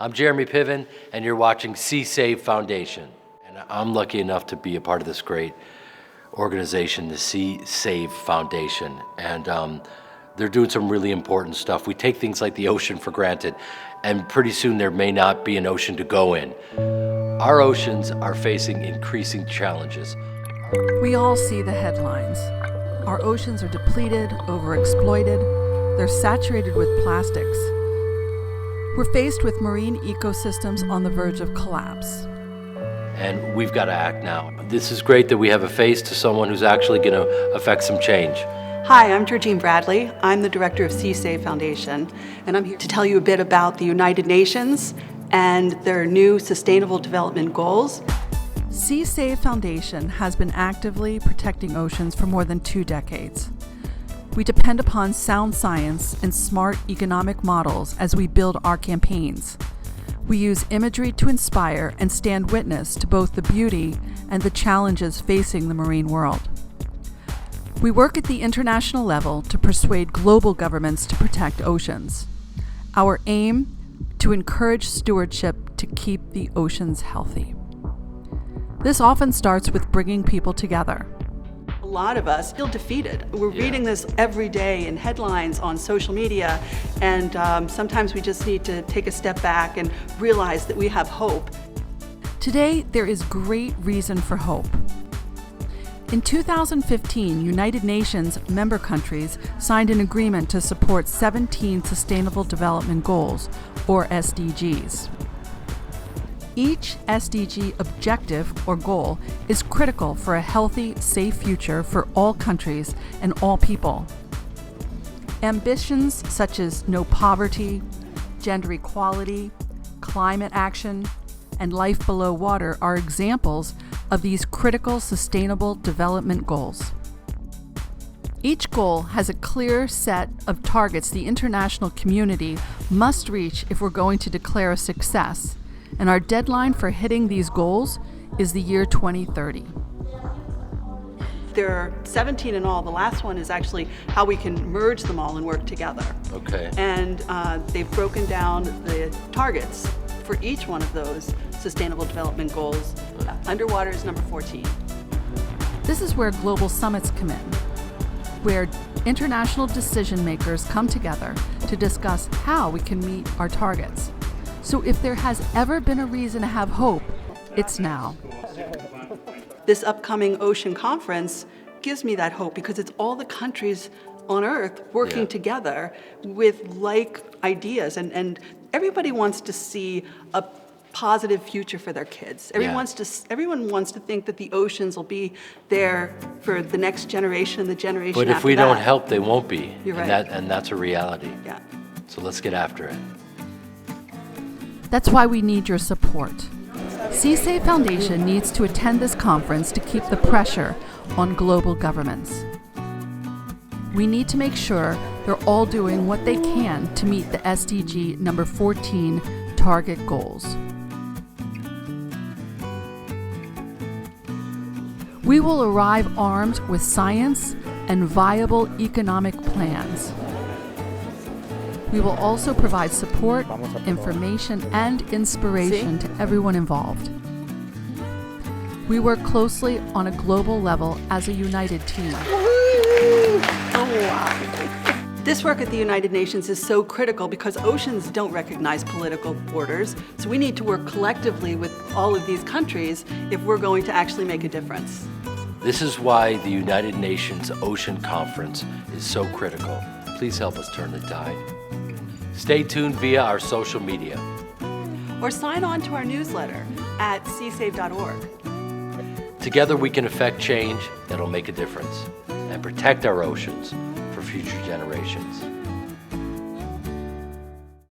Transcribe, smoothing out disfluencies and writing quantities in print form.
I'm Jeremy Piven, and you're watching Sea Save Foundation. And I'm lucky enough to be a part of this great organization, the Sea Save Foundation. And they're doing some really important stuff. We take things like the ocean for granted, and pretty soon there may not be an ocean to go in. Our oceans are facing increasing challenges. We all see the headlines. Our oceans are depleted, overexploited, they're saturated with plastics. We're faced with marine ecosystems on the verge of collapse. And we've got to act now. This is great that we have a face to someone who's actually going to affect some change. Hi, I'm Georgienne Bradley. I'm the director of Sea Save Foundation, and I'm here to tell you a bit about the United Nations and their new Sustainable Development Goals. Sea Save Foundation has been actively protecting oceans for more than 2 decades. We depend upon sound science and smart economic models as we build our campaigns. We use imagery to inspire and stand witness to both the beauty and the challenges facing the marine world. We work at the international level to persuade global governments to protect oceans. Our aim, to encourage stewardship to keep the oceans healthy. This often starts with bringing people together. A lot of us feel defeated. We're reading this every day in headlines on social media, and sometimes we just need to take a step back and realize that we have hope. Today, there is great reason for hope. In 2015, United Nations member countries signed an agreement to support 17 Sustainable Development Goals, or SDGs. Each SDG objective or goal is critical for a healthy, safe future for all countries and all people. Ambitions such as no poverty, gender equality, climate action, and life below water are examples of these critical sustainable development goals. Each goal has a clear set of targets the international community must reach if we're going to declare a success, and our deadline for hitting these goals is the year 2030. There are 17 in all. The last one is actually how we can merge them all and work together. Okay. And they've broken down the targets for each one of those Sustainable Development Goals. Underwater is number 14. This is where global summits come in, where international decision makers come together to discuss how we can meet our targets. So if there has ever been a reason to have hope, it's now. This upcoming ocean conference gives me that hope because it's all the countries on Earth working together with like ideas, and everybody wants to see a positive future for their kids. Everyone wants to think that the oceans will be there for the next generation and the generation after that. But if we don't help, they won't be. You're right. And that's a reality. Yeah. So let's get after it. That's why we need your support. Sea Save Foundation needs to attend this conference to keep the pressure on global governments. We need to make sure they're all doing what they can to meet the SDG number 14 target goals. We will arrive armed with science and viable economic plans. We will also provide support, information, and inspiration to everyone involved. We work closely on a global level as a united team. Oh, wow. This work at the United Nations is so critical because oceans don't recognize political borders, so we need to work collectively with all of these countries if we're going to actually make a difference. This is why the United Nations Ocean Conference is so critical. Please help us turn the tide. Stay tuned via our social media. Or sign on to our newsletter at seasave.org. Together we can affect change that'll make a difference and protect our oceans for future generations.